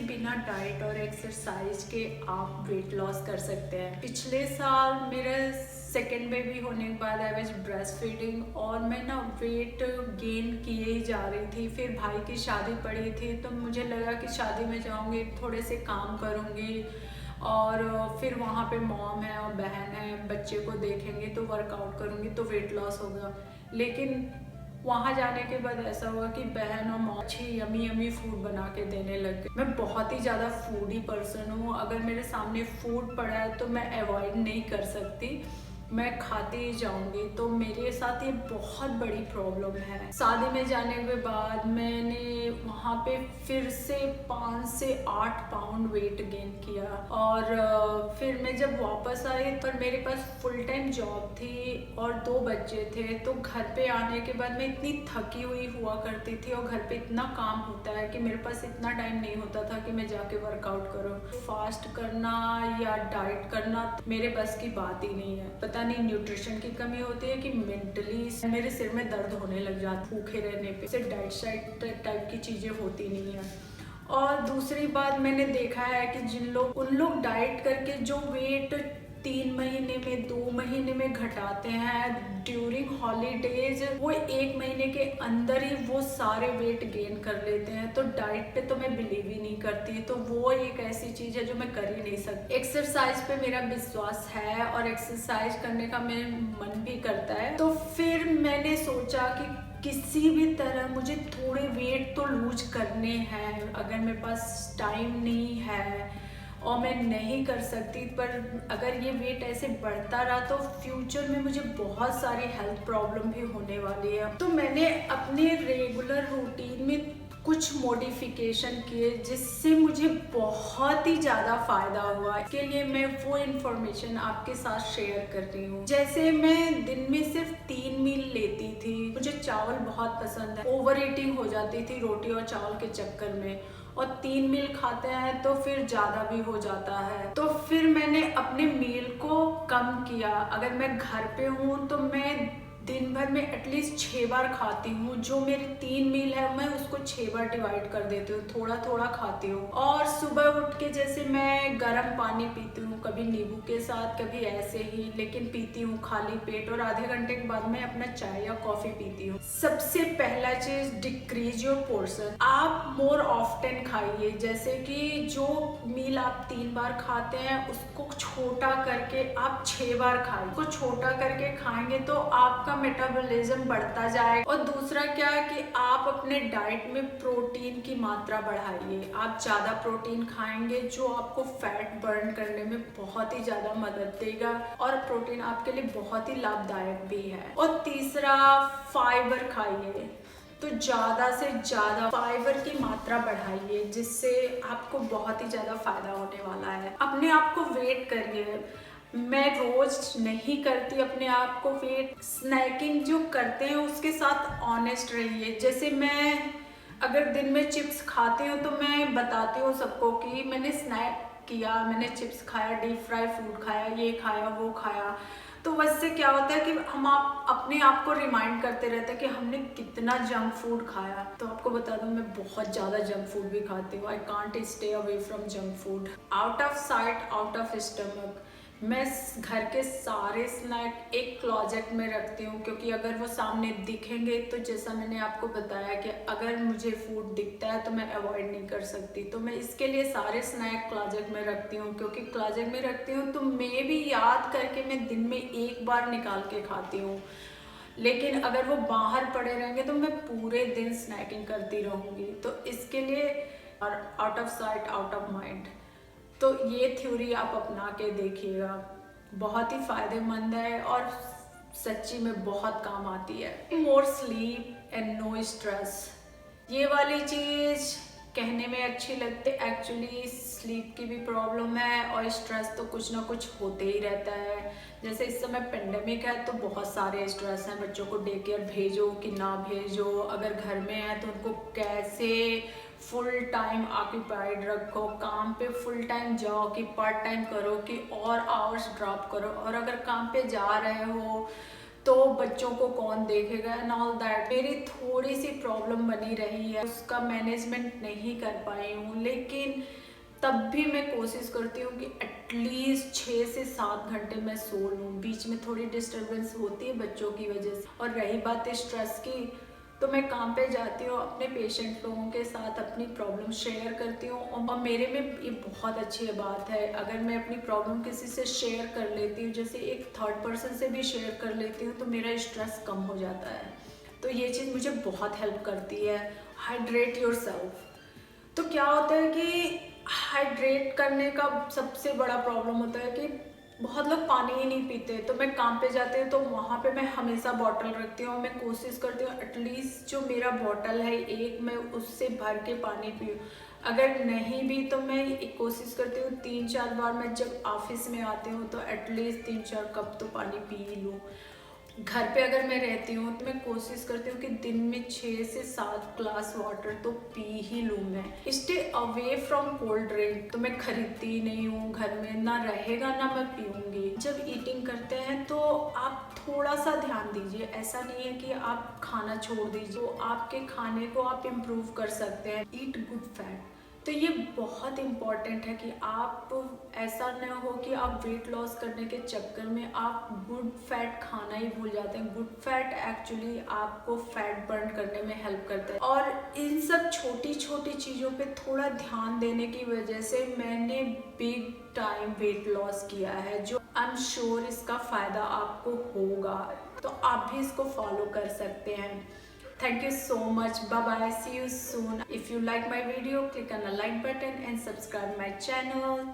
बिना डाइट और एक्सरसाइज के आप वेट लॉस कर सकते हैं। पिछले साल मेरा सेकेंड बेबी होने के बाद आई वाज ब्रेस्ट फीडिंग और मैं ना वेट गेन किए ही जा रही थी। फिर भाई की शादी पड़ी थी तो मुझे लगा कि शादी में जाऊंगी, थोड़े से काम करूंगी और फिर वहाँ पे मॉम है और बहन है, बच्चे को देखेंगे तो वर्कआउट करूंगी तो वेट लॉस होगा। लेकिन वहाँ जाने के बाद ऐसा हुआ कि बहन और मॉम अच्छी यमी यमी फूड बना के देने लग गए। मैं बहुत ही ज़्यादा फूडी पर्सन हूँ, अगर मेरे सामने फूड पड़ा है तो मैं अवॉइड नहीं कर सकती, मैं खाती ही जाऊंगी। तो मेरे साथ ये बहुत बड़ी प्रॉब्लम है। शादी में जाने के बाद मैंने वहाँ पे फिर से 5 से 8 पाउंड वेट गेन किया और फिर मैं जब वापस आई पर मेरे पास फुल टाइम जॉब थी और 2 बच्चे थे। तो घर पे आने के बाद मैं इतनी थकी हुई हुआ करती थी और घर पे इतना काम होता है कि मेरे पास इतना टाइम नहीं होता था कि मैं जाके वर्कआउट करूँ। फास्ट करना या डाइट करना मेरे बस की बात ही नहीं है। पता नहीं न्यूट्रिशन की कमी होती है कि मेंटली मेरे सिर में दर्द होने लग जाता भूखे रहने पे। सिर्फ डाइट साइड टाइप की चीजें होती नहीं है। और दूसरी बात मैंने देखा है कि उन लोग डाइट करके जो वेट 3 महीने में 2 महीने में घटाते हैं ड्यूरिंग हॉलीडेज, वो 1 महीने के अंदर ही वो सारे वेट गेन कर लेते हैं। तो डाइट पे तो मैं बिलीव ही नहीं करती, तो वो एक ऐसी चीज है जो मैं कर ही नहीं सकती। एक्सरसाइज पे मेरा विश्वास है और एक्सरसाइज करने का मेरा मन भी करता है। तो फिर मैंने सोचा कि किसी भी तरह मुझे थोड़े वेट तो लूज करने हैं। अगर मेरे पास टाइम नहीं है और मैं नहीं कर सकती, पर अगर ये वेट ऐसे बढ़ता रहा तो फ्यूचर में मुझे बहुत सारी हेल्थ प्रॉब्लम भी होने वाली है। तो मैंने अपने रेगुलर रूटीन में कुछ मॉडिफिकेशन किए जिससे मुझे बहुत ही ज़्यादा फायदा हुआ। इसके लिए मैं वो इन्फॉर्मेशन आपके साथ शेयर कर रही हूँ। जैसे मैं दिन में सिर्फ 3 मील लेती थी। मुझे चावल बहुत पसंद है, ओवर ईटिंग हो जाती थी रोटी और चावल के चक्कर में, और 3 मील खाते हैं तो फिर ज़्यादा भी हो जाता है। तो फिर मैंने अपने मील को कम किया। अगर मैं घर पे हूँ तो मैं दिन भर में एटलीस्ट 6 बार खाती हूँ। जो मेरी 3 मील है मैं उसको 6 बार डिवाइड कर देती हूँ, थोड़ा थोड़ा खाती हूँ। और सुबह उठ के जैसे मैं गर्म पानी पीती हूँ, कभी नींबू के साथ कभी ऐसे ही, लेकिन पीती हूँ खाली पेट। और आधे घंटे के बाद मैं अपना चाय या कॉफी पीती हूँ। सबसे पहला चीज, डिक्रीज योर पोर्शन। आप मोर ऑफ्टन खाइए। जैसे कि जो मील आप 3 बार खाते हैं उसको छोटा करके आप 6 बार खाइए। उसको छोटा करके खाएंगे तो आपका मेटाबॉलिज्म बढ़ता जाएगा। और दूसरा क्या है कि आप अपने डाइट में प्रोटीन की मात्रा बढ़ाइए। आप ज्यादा प्रोटीन खाएंगे जो आपको फैट बर्न करने में बहुत ही ज्यादा मदद देगा और प्रोटीन आपके लिए बहुत ही लाभदायक भी है। और तीसरा, फाइबर खाइए। तो ज्यादा से ज्यादा फाइबर की मात्रा बढ़ाइए जिससे आपको बहुत ही ज्यादा फायदा होने वाला है। अपने आप को वेट करिए। मैं रोज नहीं करती अपने आप को वेट। स्नैकिंग जो करते हैं उसके साथ ऑनेस्ट रहिए। जैसे मैं अगर दिन में चिप्स खाती हूँ तो मैं बताती हूँ सबको कि मैंने स्नैक किया, मैंने चिप्स खाया, डीप फ्राई फूड खाया, ये खाया वो खाया। तो उससे क्या होता है कि हम अपने आप को रिमाइंड करते रहते हैं कि हमने कितना जंक फूड खाया। तो आपको बता दूं मैं बहुत ज़्यादा जंक फूड भी खाती हूँ। I can't stay away from junk food. Out of sight out of stomach. मैं घर के सारे स्नैक एक क्लोजेट में रखती हूँ, क्योंकि अगर वो सामने दिखेंगे तो जैसा मैंने आपको बताया कि अगर मुझे फूड दिखता है तो मैं अवॉइड नहीं कर सकती। तो मैं इसके लिए सारे स्नैक क्लोजेट में रखती हूँ, क्योंकि क्लोजेट में रखती हूँ तो मैं भी याद करके मैं दिन में 1 बार निकाल के खाती हूँ। लेकिन अगर वो बाहर पड़े रहेंगे तो मैं पूरे दिन स्नैकिंग करती रहूँगी। तो इसके लिए और out of sight out of mind, तो ये थ्योरी आप अपना के देखिएगा। बहुत ही फायदेमंद है और सच्ची में बहुत काम आती है। More sleep and no stress, ये वाली चीज कहने में अच्छी लगती है, एक्चुअली स्लीप की भी प्रॉब्लम है और स्ट्रेस तो कुछ ना कुछ होते ही रहता है। जैसे इस समय पेंडेमिक है तो बहुत सारे स्ट्रेस हैं। बच्चों को डे केयर भेजो कि ना भेजो, अगर घर में है तो उनको कैसे फुल टाइम ऑक्यूपाइड रखो, काम पे फुल टाइम जाओ कि पार्ट टाइम करो कि और आवर्स ड्रॉप करो। और अगर काम पे जा रहे हो तो बच्चों को कौन देखेगा एंड ऑल दैट। मेरी थोड़ी सी प्रॉब्लम बनी रही है, उसका मैनेजमेंट नहीं कर पाई हूँ, लेकिन तब भी मैं कोशिश करती हूँ कि एटलीस्ट 6 से 7 घंटे मैं सो लूँ। बीच में थोड़ी डिस्टर्बेंस होती है बच्चों की वजह से। और रही बात स्ट्रेस की, तो मैं काम पे जाती हूँ, अपने पेशेंट लोगों के साथ अपनी प्रॉब्लम शेयर करती हूँ। और मेरे में ये बहुत अच्छी बात है, अगर मैं अपनी प्रॉब्लम किसी से शेयर कर लेती हूँ, जैसे एक थर्ड पर्सन से भी शेयर कर लेती हूँ, तो मेरा स्ट्रेस कम हो जाता है। तो ये चीज़ मुझे बहुत हेल्प करती है। Hydrate yourself. तो क्या होता है कि हाइड्रेट करने का सबसे बड़ा प्रॉब्लम होता है कि बहुत लोग पानी ही नहीं पीते। तो मैं काम पे जाती हूँ तो वहाँ पे मैं हमेशा बॉटल रखती हूँ। मैं कोशिश करती हूँ एटलीस्ट जो मेरा बॉटल है एक, मैं उससे भर के पानी पीऊँ। अगर नहीं भी तो मैं एक कोशिश करती हूँ 3-4 बार मैं जब ऑफिस में आती हूँ तो एटलीस्ट 3-4 कप तो पानी पी ही लूँ। घर पे अगर मैं रहती हूँ तो मैं कोशिश करती हूँ कि दिन में 6 से 7 ग्लास वाटर तो पी ही लूँ। मैं stay away from cold drink, तो मैं खरीदती ही नहीं हूँ। घर में ना रहेगा ना मैं पीऊँगी। जब ईटिंग करते हैं तो आप थोड़ा सा ध्यान दीजिए। ऐसा नहीं है कि आप खाना छोड़ दीजिए, तो आपके खाने को आप इम्प्रूव कर सकते हैं। Eat good fat. तो ये बहुत इम्पॉर्टेंट है कि आप ऐसा न हो कि आप वेट लॉस करने के चक्कर में आप गुड फैट खाना ही भूल जाते हैं। गुड फैट एक्चुअली आपको फैट बर्न करने में हेल्प करता है। और इन सब छोटी छोटी चीज़ों पे थोड़ा ध्यान देने की वजह से मैंने बिग टाइम वेट लॉस किया है, जो आई एम श्योर इसका फ़ायदा आपको होगा। तो आप भी इसको फॉलो कर सकते हैं। Thank you so much. Bye bye. See you soon. If you like my video, click on the like button and subscribe my channel.